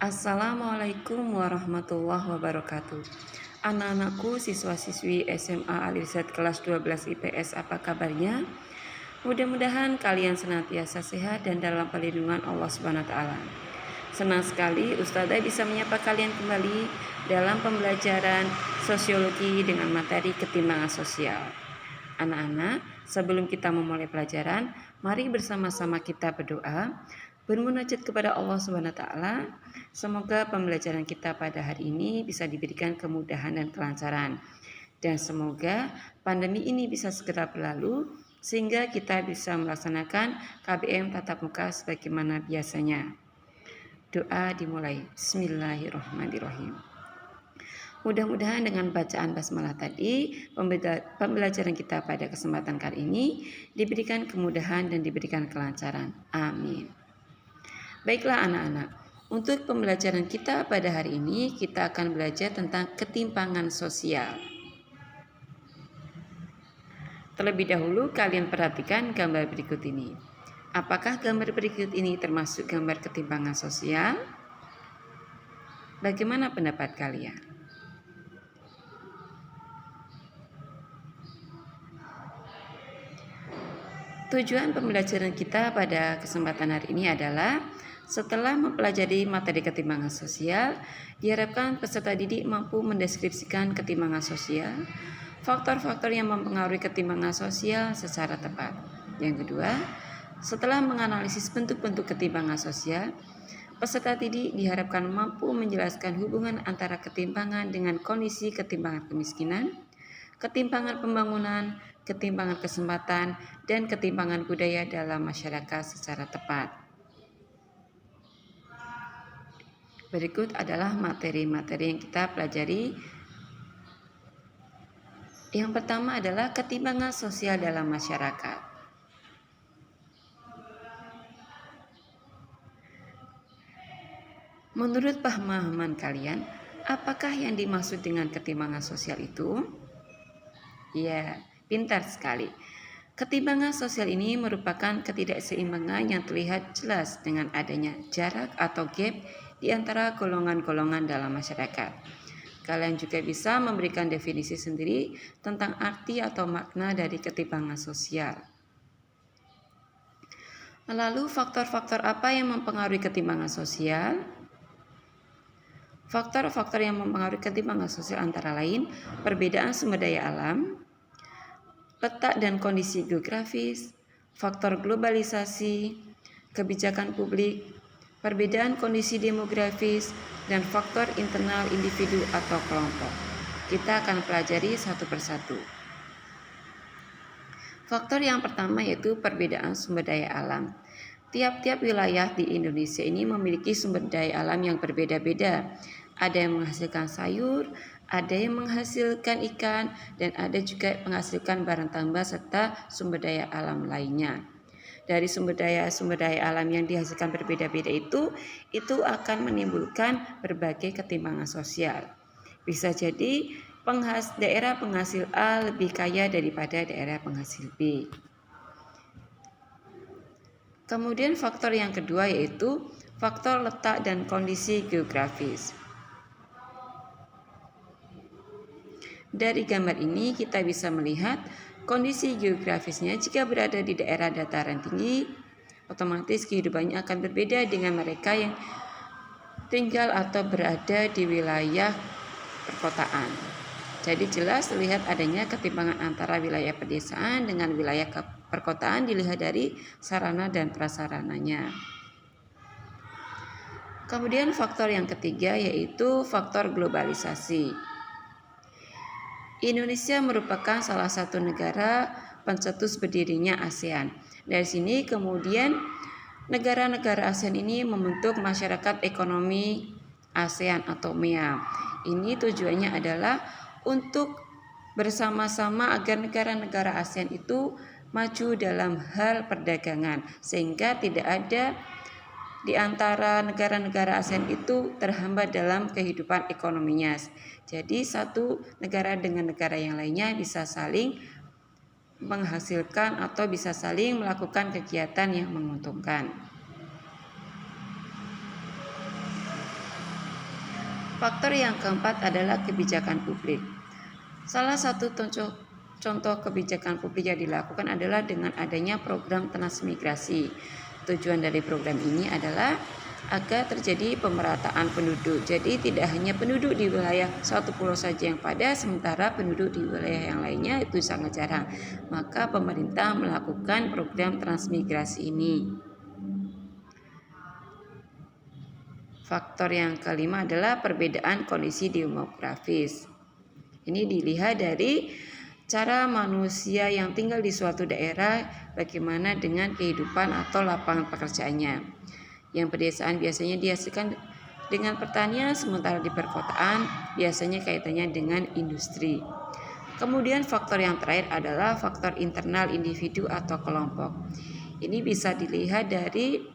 Assalamualaikum warahmatullahi wabarakatuh. Anak-anakku siswa-siswi SMA Al-Irsyad kelas 12 IPS, apa kabarnya? Mudah-mudahan kalian senantiasa sehat dan dalam perlindungan Allah SWT. Senang sekali Ustazah bisa menyapa kalian kembali dalam pembelajaran sosiologi dengan materi ketimbangan sosial. Anak-anak, sebelum kita memulai pelajaran, mari bersama-sama kita berdoa, bermunajat kepada Allah SWT. Semoga pembelajaran kita pada hari ini bisa diberikan kemudahan dan kelancaran. Dan semoga pandemi ini bisa segera berlalu sehingga kita bisa melaksanakan KBM tatap muka sebagaimana biasanya. Doa dimulai. Bismillahirrahmanirrahim. Mudah-mudahan dengan bacaan basmalah tadi, pembelajaran kita pada kesempatan kali ini diberikan kemudahan dan diberikan kelancaran. Amin. Baiklah anak-anak, untuk pembelajaran kita pada hari ini kita akan belajar tentang ketimpangan sosial. Terlebih dahulu kalian perhatikan gambar berikut ini. Apakah gambar berikut ini termasuk gambar ketimpangan sosial? Bagaimana pendapat kalian? Tujuan pembelajaran kita pada kesempatan hari ini adalah setelah mempelajari materi ketimpangan sosial, diharapkan peserta didik mampu mendeskripsikan ketimpangan sosial, faktor-faktor yang mempengaruhi ketimpangan sosial secara tepat. Yang kedua, setelah menganalisis bentuk-bentuk ketimpangan sosial, peserta didik diharapkan mampu menjelaskan hubungan antara ketimpangan dengan kondisi ketimpangan kemiskinan, ketimpangan pembangunan, ketimpangan kesempatan, dan ketimpangan budaya dalam masyarakat secara tepat. Berikut adalah materi-materi yang kita pelajari. Yang pertama adalah ketimpangan sosial dalam masyarakat. Menurut pemahaman kalian, apakah yang dimaksud dengan ketimpangan sosial itu? Ya, pintar sekali. Ketimpangan sosial ini merupakan ketidakseimbangan yang terlihat jelas dengan adanya jarak atau gap di antara golongan-golongan dalam masyarakat. Kalian juga bisa memberikan definisi sendiri tentang arti atau makna dari ketimpangan sosial. Lalu faktor-faktor apa yang mempengaruhi ketimpangan sosial? Faktor-faktor yang mempengaruhi ketimpangan sosial antara lain perbedaan sumber daya alam, letak dan kondisi geografis, faktor globalisasi, kebijakan publik, perbedaan kondisi demografis, dan faktor internal individu atau kelompok. Kita akan pelajari satu persatu. Faktor yang pertama yaitu perbedaan sumber daya alam. Tiap-tiap wilayah di Indonesia ini memiliki sumber daya alam yang berbeda-beda. Ada yang menghasilkan sayur, ada yang menghasilkan ikan, dan ada juga menghasilkan barang tambah serta sumber daya alam lainnya. Dari sumber daya alam yang dihasilkan berbeda-beda itu akan menimbulkan berbagai ketimpangan sosial. Bisa jadi daerah penghasil A lebih kaya daripada daerah penghasil B. Kemudian faktor yang kedua yaitu faktor letak dan kondisi geografis. Dari gambar ini kita bisa melihat kondisi geografisnya. Jika berada di daerah dataran tinggi, otomatis kehidupannya akan berbeda dengan mereka yang tinggal atau berada di wilayah perkotaan. Jadi jelas terlihat adanya ketimpangan antara wilayah pedesaan dengan wilayah perkotaan dilihat dari sarana dan prasarananya. Kemudian faktor yang ketiga yaitu faktor globalisasi. Indonesia merupakan salah satu negara pencetus berdirinya ASEAN. Dari sini kemudian negara-negara ASEAN ini membentuk masyarakat ekonomi ASEAN atau MEA. Ini tujuannya adalah untuk bersama-sama agar negara-negara ASEAN itu maju dalam hal perdagangan sehingga tidak ada di antara negara-negara ASEAN itu terhambat dalam kehidupan ekonominya. Jadi satu negara dengan negara yang lainnya bisa saling menghasilkan atau bisa saling melakukan kegiatan yang menguntungkan. Faktor yang keempat adalah kebijakan publik. Salah satu contoh kebijakan publik yang dilakukan adalah dengan adanya program transmigrasi. Tujuan dari program ini adalah agar terjadi pemerataan penduduk. Jadi tidak hanya penduduk di wilayah suatu pulau saja yang padat, sementara penduduk di wilayah yang lainnya itu sangat jarang. Maka pemerintah melakukan program transmigrasi ini. Faktor yang kelima adalah perbedaan kondisi demografis. Ini dilihat dari cara manusia yang tinggal di suatu daerah bagaimana dengan kehidupan atau lapangan pekerjaannya. Yang pedesaan biasanya dihasilkan dengan pertanian, sementara di perkotaan biasanya kaitannya dengan industri. Kemudian faktor yang terakhir adalah faktor internal individu atau kelompok. Ini bisa dilihat dari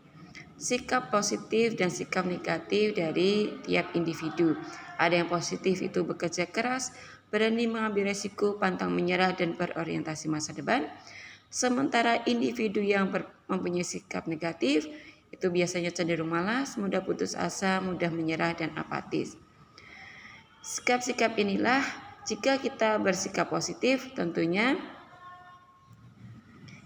sikap positif dan sikap negatif dari tiap individu. Ada yang positif itu bekerja keras, berani mengambil resiko, pantang menyerah, dan berorientasi masa depan. Sementara individu yang mempunyai sikap negatif itu biasanya cenderung malas, mudah putus asa, mudah menyerah, dan apatis. Sikap-sikap inilah jika kita bersikap positif, tentunya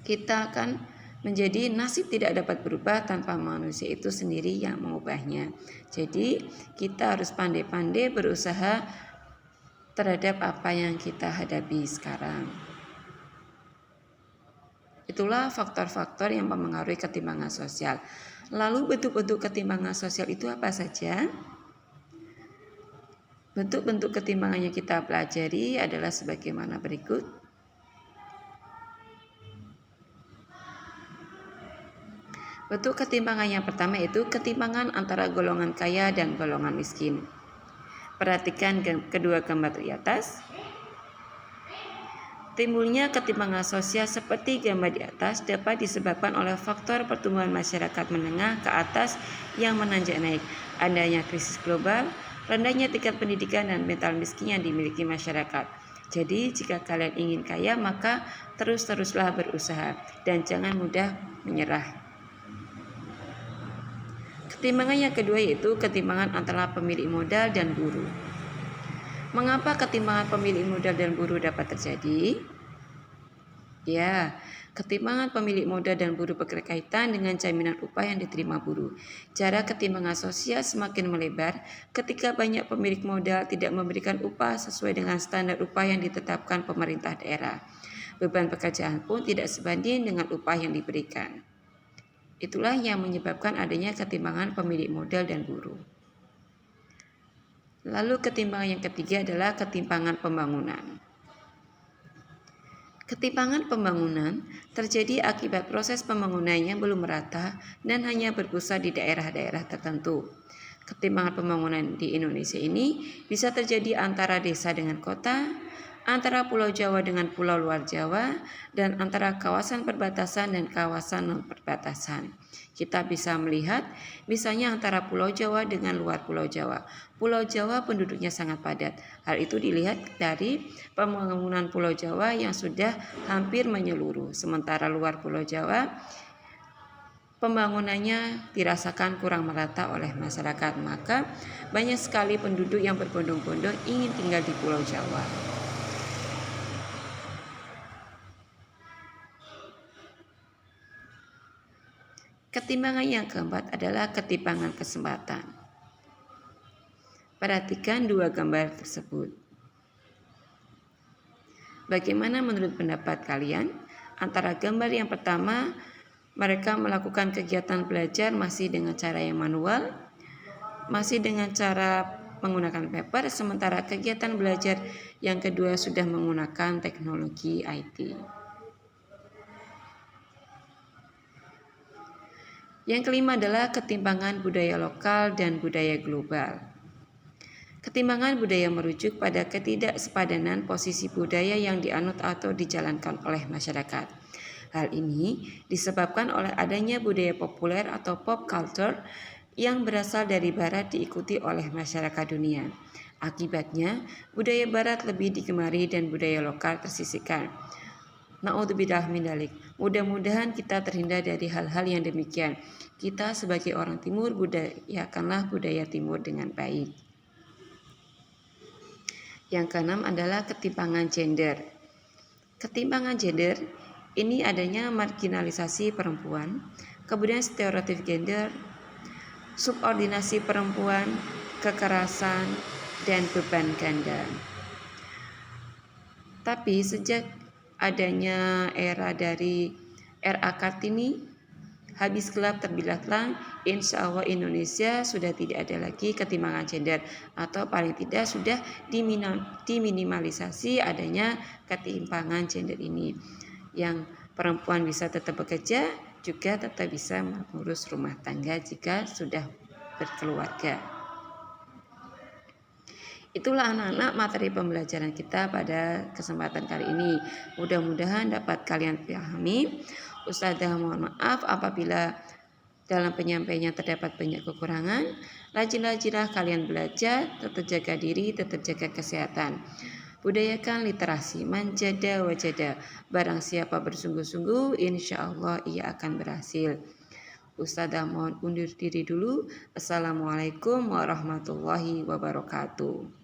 kita akan menjadi nasib tidak dapat berubah tanpa manusia itu sendiri yang mengubahnya. Jadi kita harus pandai-pandai berusaha terhadap apa yang kita hadapi sekarang. Itulah faktor-faktor yang mempengaruhi ketimpangan sosial. Lalu bentuk-bentuk ketimpangan sosial itu apa saja? Bentuk-bentuk ketimpangan yang kita pelajari adalah sebagaimana berikut. Bentuk ketimpangan yang pertama itu ketimpangan antara golongan kaya dan golongan miskin. Perhatikan kedua gambar di atas. Timbulnya ketimpangan sosial seperti gambar di atas dapat disebabkan oleh faktor pertumbuhan masyarakat menengah ke atas yang menanjak naik, adanya krisis global, rendahnya tingkat pendidikan dan mental miskin yang dimiliki masyarakat. Jadi jika kalian ingin kaya maka terus-teruslah berusaha dan jangan mudah menyerah. Ketimpangan yang kedua yaitu ketimpangan antara pemilik modal dan buruh. Mengapa ketimpangan pemilik modal dan buruh dapat terjadi? Ya, ketimpangan pemilik modal dan buruh berkaitan dengan jaminan upah yang diterima buruh. Jarak ketimpangan sosial semakin melebar ketika banyak pemilik modal tidak memberikan upah sesuai dengan standar upah yang ditetapkan pemerintah daerah. Beban pekerjaan pun tidak sebanding dengan upah yang diberikan. Itulah yang menyebabkan adanya ketimpangan pemilik modal dan buruh. Lalu ketimpangan yang ketiga adalah ketimpangan pembangunan. Ketimpangan pembangunan terjadi akibat proses pembangunan yang belum merata dan hanya berpusat di daerah-daerah tertentu. Ketimpangan pembangunan di Indonesia ini bisa terjadi antara desa dengan kota, antara Pulau Jawa dengan pulau luar Jawa, dan antara kawasan perbatasan dan kawasan non-perbatasan. Kita bisa melihat misalnya antara Pulau Jawa dengan luar Pulau Jawa. Pulau Jawa penduduknya sangat padat. Hal itu dilihat dari pembangunan Pulau Jawa yang sudah hampir menyeluruh. Sementara luar Pulau Jawa pembangunannya dirasakan kurang merata oleh masyarakat. Maka banyak sekali penduduk yang berbondong-bondong ingin tinggal di Pulau Jawa. Ketimpangan yang keempat adalah ketimpangan kesempatan. Perhatikan dua gambar tersebut. Bagaimana menurut pendapat kalian? Antara gambar yang pertama, mereka melakukan kegiatan belajar masih dengan cara yang manual, masih dengan cara menggunakan paper, sementara kegiatan belajar yang kedua sudah menggunakan teknologi IT. Yang kelima adalah ketimpangan budaya lokal dan budaya global. Ketimpangan budaya merujuk pada ketidaksepadanan posisi budaya yang dianut atau dijalankan oleh masyarakat. Hal ini disebabkan oleh adanya budaya populer atau pop culture yang berasal dari barat diikuti oleh masyarakat dunia. Akibatnya, budaya barat lebih digemari dan budaya lokal tersisihkan. Na'udzubillah min dzalik. Mudah-mudahan kita terhindar dari hal-hal yang demikian. Kita sebagai orang timur budayakanlah budaya timur dengan baik. Yang keenam adalah ketimpangan gender. Ketimpangan gender ini adanya marginalisasi perempuan, kemudian stereotip gender, subordinasi perempuan, kekerasan, dan beban ganda. Tapi sejak adanya era dari RA Kartini, habis gelap terbilah terang, insya Allah Indonesia sudah tidak ada lagi ketimpangan gender, atau paling tidak sudah diminimalisasi adanya ketimpangan gender ini, yang perempuan bisa tetap bekerja, juga tetap bisa mengurus rumah tangga jika sudah berkeluarga. Itulah anak-anak materi pembelajaran kita pada kesempatan kali ini. Mudah-mudahan dapat kalian pahami. Ustazah mohon maaf apabila dalam penyampaiannya terdapat banyak kekurangan. Rajin-rajinlah kalian belajar, tetap jaga diri, tetap jaga kesehatan. Budayakan literasi, manjada wajada. Barang siapa bersungguh-sungguh, insya Allah ia akan berhasil. Ustazah mohon undur diri dulu. Assalamualaikum warahmatullahi wabarakatuh.